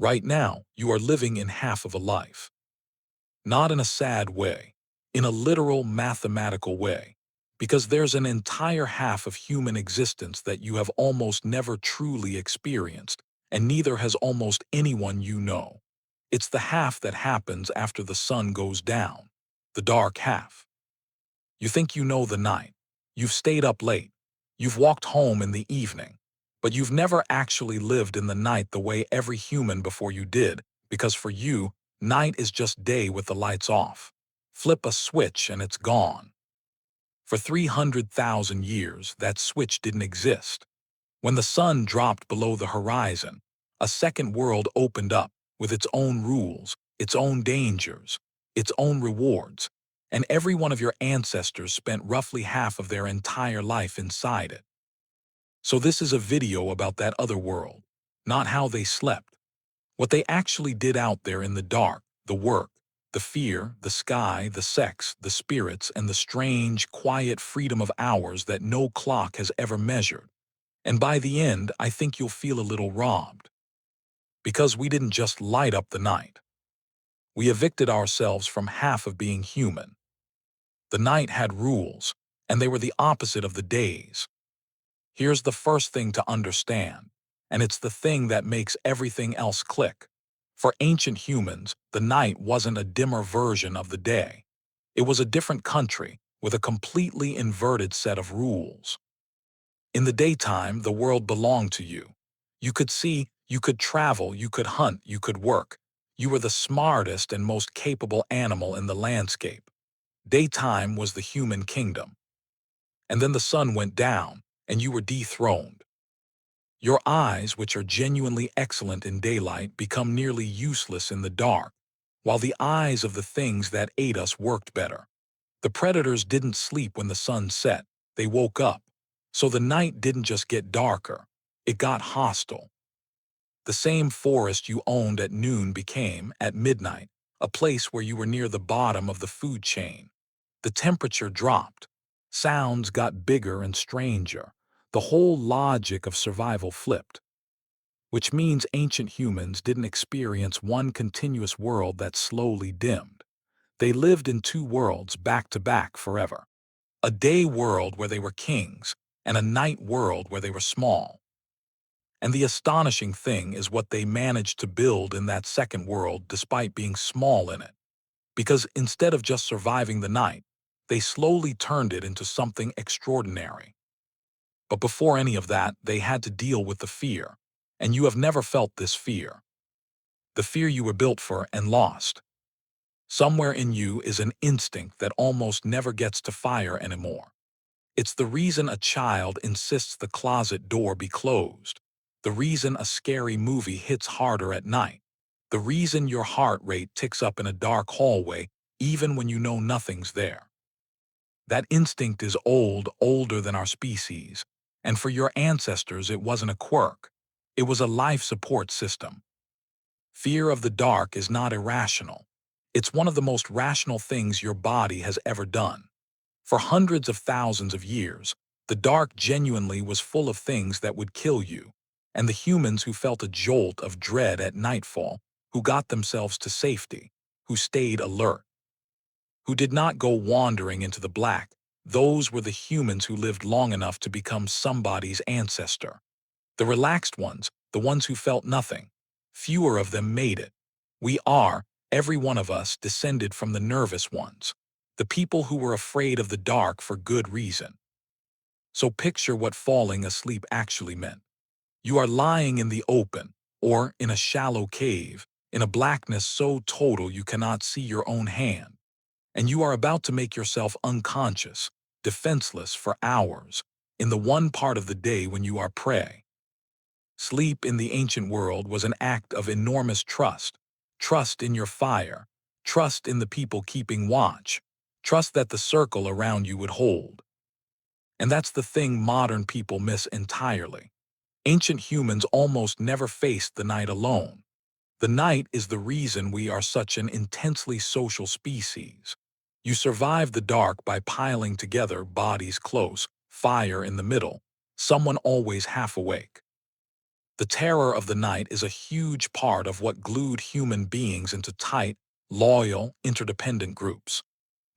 Right now, you are living in half of a life. Not in a sad way, in a literal mathematical way, because there's an entire half of human existence that you have almost never truly experienced, and neither has almost anyone you know. It's the half that happens after the sun goes down, the dark half. You think you know the night. You've stayed up late. You've walked home in the evening. But you've never actually lived in the night the way every human before you did, because for you, night is just day with the lights off. Flip a switch and it's gone. For 300,000 years, that switch didn't exist. When the sun dropped below the horizon, a second world opened up with its own rules, its own dangers, its own rewards, and every one of your ancestors spent roughly half of their entire life inside it. So this is a video about that other world, not how they slept, what they actually did out there in the dark, the work, the fear, the sky, the sex, the spirits, and the strange, quiet freedom of hours that no clock has ever measured. And by the end, I think you'll feel a little robbed. Because we didn't just light up the night. We evicted ourselves from half of being human. The night had rules, and they were the opposite of the days. Here's the first thing to understand, and it's the thing that makes everything else click. For ancient humans, the night wasn't a dimmer version of the day. It was a different country with a completely inverted set of rules. In the daytime, the world belonged to you. You could see, you could travel, you could hunt, you could work. You were the smartest and most capable animal in the landscape. Daytime was the human kingdom. And then the sun went down, and you were dethroned. Your eyes, which are genuinely excellent in daylight, become nearly useless in the dark, while the eyes of the things that ate us worked better. The predators didn't sleep when the sun set, they woke up. So the night didn't just get darker, it got hostile. The same forest you owned at noon became, at midnight, a place where you were near the bottom of the food chain. The temperature dropped. Sounds got bigger and stranger. The whole logic of survival flipped. Which means ancient humans didn't experience one continuous world that slowly dimmed. They lived in two worlds back to back forever. A day world where they were kings, and a night world where they were small. And the astonishing thing is what they managed to build in that second world despite being small in it. Because instead of just surviving the night, they slowly turned it into something extraordinary. But before any of that, they had to deal with the fear. And you have never felt this fear. The fear you were built for and lost. Somewhere in you is an instinct that almost never gets to fire anymore. It's the reason a child insists the closet door be closed. The reason a scary movie hits harder at night. The reason your heart rate ticks up in a dark hallway even when you know nothing's there. That instinct is old, older than our species. And for your ancestors, it wasn't a quirk. It was a life support system. Fear of the dark is not irrational. It's one of the most rational things your body has ever done. For hundreds of thousands of years, the dark genuinely was full of things that would kill you, and the humans who felt a jolt of dread at nightfall, who got themselves to safety, who stayed alert, who did not go wandering into the black, those were the humans who lived long enough to become somebody's ancestor. The relaxed ones, the ones who felt nothing, fewer of them made it. We are, every one of us, descended from the nervous ones, the people who were afraid of the dark for good reason. So picture what falling asleep actually meant. You are lying in the open, or in a shallow cave, in a blackness so total you cannot see your own hand, and you are about to make yourself unconscious, defenseless for hours, in the one part of the day when you are prey. Sleep in the ancient world was an act of enormous trust. Trust in your fire. Trust in the people keeping watch. Trust that the circle around you would hold. And that's the thing modern people miss entirely. Ancient humans almost never faced the night alone. The night is the reason we are such an intensely social species. You survive the dark by piling together bodies close, fire in the middle, someone always half awake. The terror of the night is a huge part of what glued human beings into tight, loyal, interdependent groups.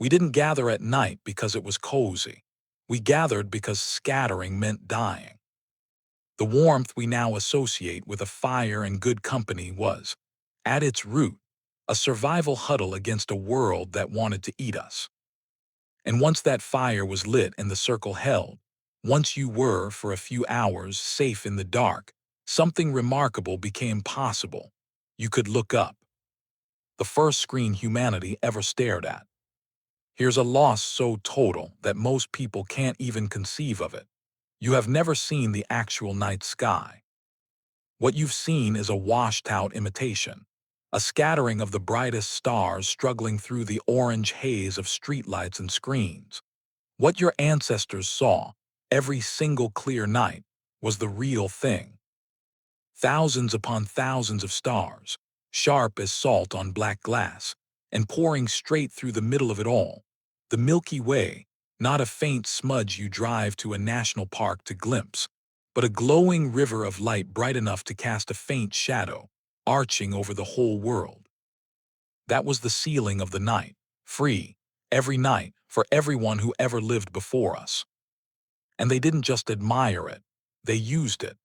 We didn't gather at night because it was cozy. We gathered because scattering meant dying. The warmth we now associate with a fire and good company was, at its root, a survival huddle against a world that wanted to eat us. And once that fire was lit and the circle held, once you were, for a few hours, safe in the dark, something remarkable became possible. You could look up. The first screen humanity ever stared at. Here's a loss so total that most people can't even conceive of it. You have never seen the actual night sky. What you've seen is a washed-out imitation, a scattering of the brightest stars struggling through the orange haze of streetlights and screens. What your ancestors saw, every single clear night, was the real thing. Thousands upon thousands of stars, sharp as salt on black glass, and pouring straight through the middle of it all. The Milky Way, not a faint smudge you drive to a national park to glimpse, but a glowing river of light bright enough to cast a faint shadow, arching over the whole world. That was the ceiling of the night, free, every night, for everyone who ever lived before us. And they didn't just admire it, they used it.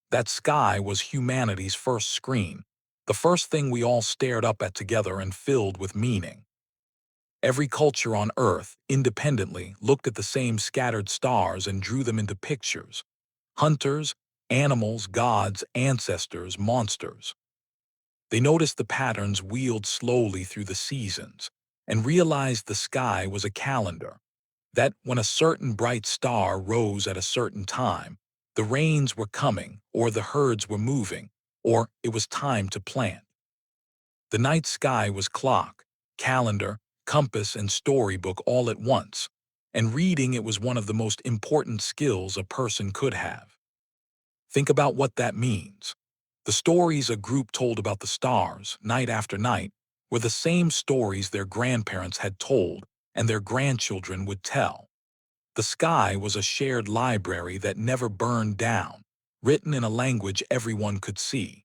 That sky was humanity's first screen, the first thing we all stared up at together and filled with meaning. Every culture on Earth, independently, looked at the same scattered stars and drew them into pictures. Hunters, animals, gods, ancestors, monsters. They noticed the patterns wheeled slowly through the seasons and realized the sky was a calendar, that when a certain bright star rose at a certain time, the rains were coming, or the herds were moving, or it was time to plant. The night sky was clock, calendar, compass, and storybook all at once, and reading it was one of the most important skills a person could have. Think about what that means. The stories a group told about the stars, night after night, were the same stories their grandparents had told and their grandchildren would tell. The sky was a shared library that never burned down, written in a language everyone could see.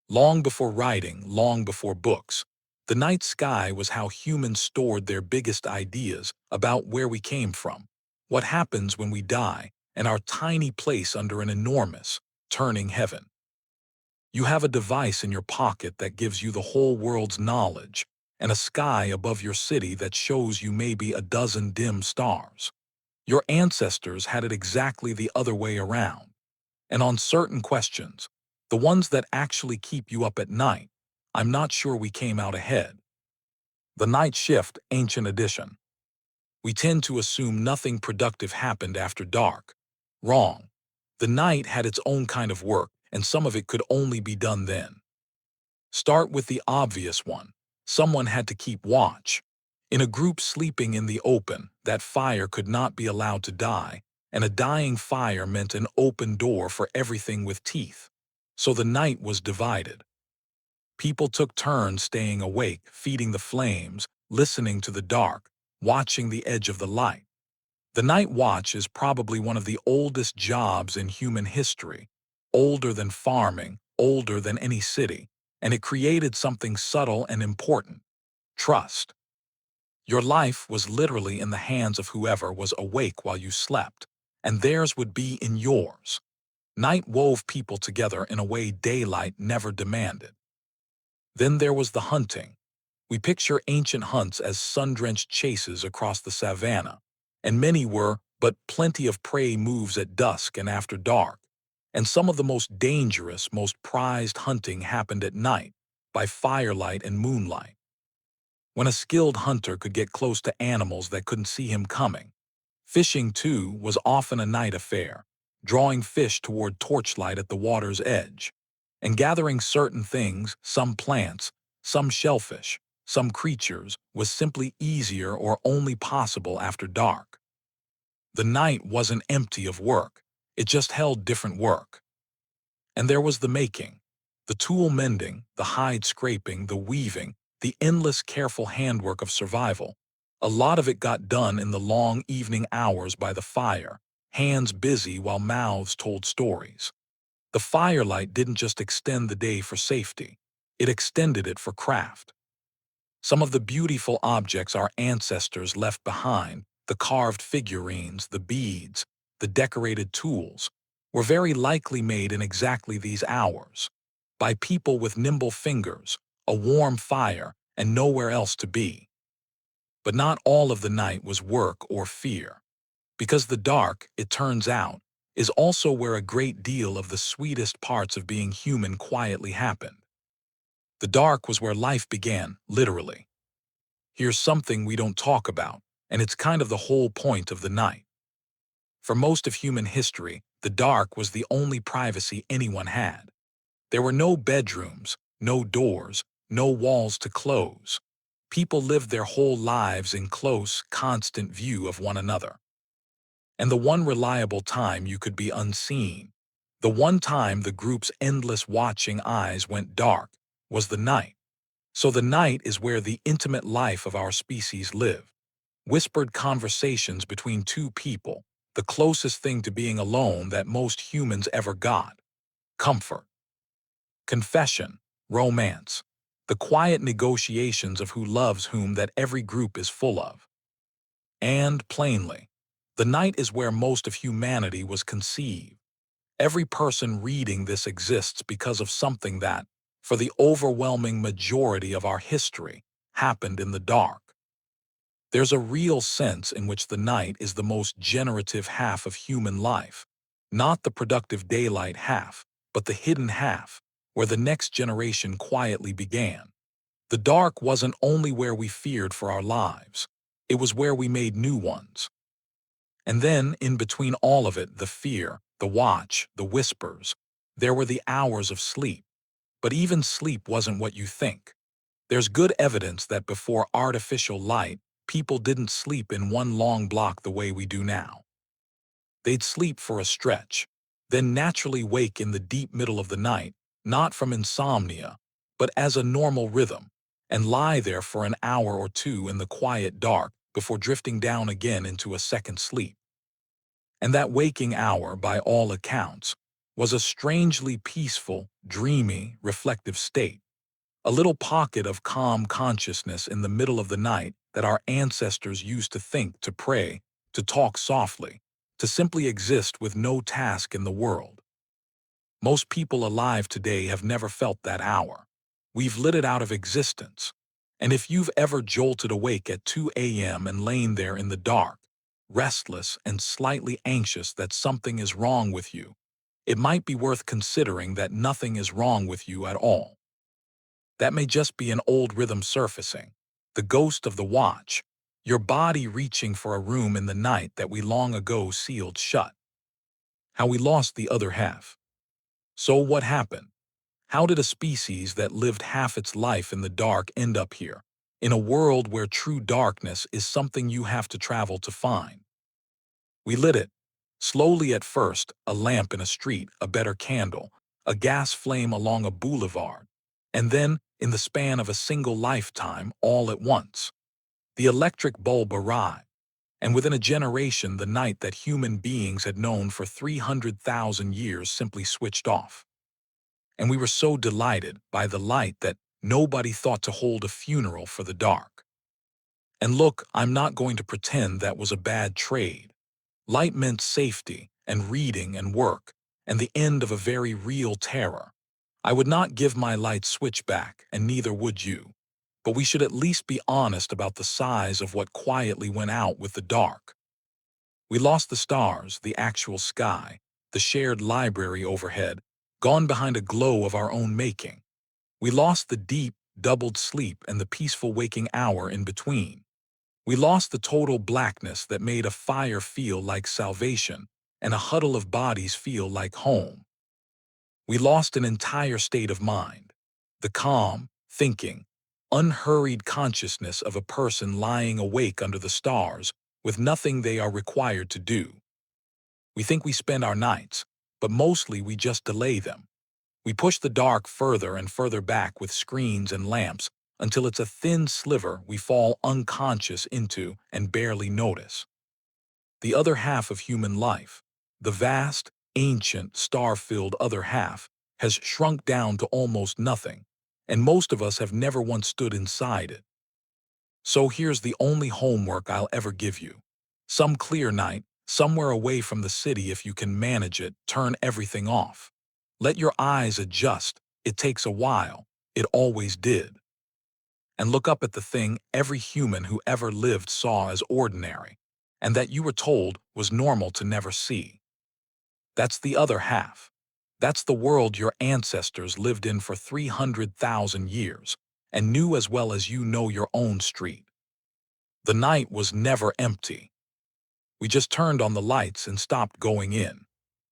Long before writing, long before books, the night sky was how humans stored their biggest ideas about where we came from, what happens when we die, and our tiny place under an enormous, turning heaven. You have a device in your pocket that gives you the whole world's knowledge, and a sky above your city that shows you maybe a dozen dim stars. Your ancestors had it exactly the other way around. And on certain questions, the ones that actually keep you up at night, I'm not sure we came out ahead. The night shift, ancient edition. We tend to assume nothing productive happened after dark. Wrong. The night had its own kind of work, and some of it could only be done then. Start with the obvious one. Someone had to keep watch. In a group sleeping in the open, that fire could not be allowed to die, and a dying fire meant an open door for everything with teeth. So the night was divided. People took turns staying awake, feeding the flames, listening to the dark, watching the edge of the light. The night watch is probably one of the oldest jobs in human history, older than farming, older than any city, and it created something subtle and important: trust. Your life was literally in the hands of whoever was awake while you slept, and theirs would be in yours. Night wove people together in a way daylight never demanded. Then there was the hunting. We picture ancient hunts as sun-drenched chases across the savannah, and many were, but plenty of prey moves at dusk and after dark. And some of the most dangerous, most prized hunting happened at night, by firelight and moonlight, when a skilled hunter could get close to animals that couldn't see him coming. Fishing, too, was often a night affair, drawing fish toward torchlight at the water's edge, and gathering certain things, some plants, some shellfish, some creatures, was simply easier or only possible after dark. The night wasn't empty of work, it just held different work. And there was the making, the tool mending, the hide scraping, the weaving, the endless careful handwork of survival. A lot of it got done in the long evening hours by the fire, hands busy while mouths told stories. The firelight didn't just extend the day for safety, it extended it for craft. Some of the beautiful objects our ancestors left behind, the carved figurines, the beads, the decorated tools, were very likely made in exactly these hours, by people with nimble fingers, a warm fire, and nowhere else to be. But not all of the night was work or fear, because the dark, it turns out, is also where a great deal of the sweetest parts of being human quietly happened. The dark was where life began, literally. Here's something we don't talk about, and it's kind of the whole point of the night. For most of human history, the dark was the only privacy anyone had. There were no bedrooms, no doors, no walls to close. People lived their whole lives in close, constant view of one another. And the one reliable time you could be unseen, the one time the group's endless watching eyes went dark, was the night. So the night is where the intimate life of our species lived. Whispered conversations between two people, the closest thing to being alone that most humans ever got. Comfort. Confession. Romance. The quiet negotiations of who loves whom that every group is full of. And, plainly, the night is where most of humanity was conceived. Every person reading this exists because of something that, for the overwhelming majority of our history, happened in the dark. There's a real sense in which the night is the most generative half of human life, not the productive daylight half, but the hidden half, where the next generation quietly began. The dark wasn't only where we feared for our lives, it was where we made new ones. And then, in between all of it, the fear, the watch, the whispers, there were the hours of sleep. But even sleep wasn't what you think. There's good evidence that before artificial light, people didn't sleep in one long block the way we do now. They'd sleep for a stretch, then naturally wake in the deep middle of the night, not from insomnia, but as a normal rhythm, and lie there for an hour or two in the quiet dark before drifting down again into a second sleep. And that waking hour, by all accounts, was a strangely peaceful, dreamy, reflective state, a little pocket of calm consciousness in the middle of the night that our ancestors used to think, to pray, to talk softly, to simply exist with no task in the world. Most people alive today have never felt that hour. We've lit it out of existence. And if you've ever jolted awake at 2 a.m. and lain there in the dark, restless and slightly anxious that something is wrong with you, it might be worth considering that nothing is wrong with you at all. That may just be an old rhythm surfacing, the ghost of the watch, your body reaching for a room in the night that we long ago sealed shut. How we lost the other half. So what happened? How did a species that lived half its life in the dark end up here, in a world where true darkness is something you have to travel to find? We lit it. Slowly at first, a lamp in a street, a better candle, a gas flame along a boulevard, and then, in the span of a single lifetime, all at once. The electric bulb arrived, and within a generation the night that human beings had known for 300,000 years simply switched off. And we were so delighted by the light that nobody thought to hold a funeral for the dark. And look, I'm not going to pretend that was a bad trade. Light meant safety, and reading and work, and the end of a very real terror. I would not give my light switch back, and neither would you. But we should at least be honest about the size of what quietly went out with the dark. We lost the stars, the actual sky, the shared library overhead, gone behind a glow of our own making. We lost the deep, doubled sleep and the peaceful waking hour in between. We lost the total blackness that made a fire feel like salvation and a huddle of bodies feel like home. We lost an entire state of mind, the calm, thinking, unhurried consciousness of a person lying awake under the stars with nothing they are required to do. We think we spend our nights, but mostly we just delay them. We push the dark further and further back with screens and lamps until it's a thin sliver we fall unconscious into and barely notice. The other half of human life, the vast, ancient, star-filled other half has shrunk down to almost nothing, and most of us have never once stood inside it. So here's the only homework I'll ever give you. Some clear night, somewhere away from the city if you can manage it, turn everything off. Let your eyes adjust. It takes a while. It always did. And look up at the thing every human who ever lived saw as ordinary, and that you were told was normal to never see. That's the other half. That's the world your ancestors lived in for 300,000 years, and knew as well as you know your own street. The night was never empty. We just turned on the lights and stopped going in.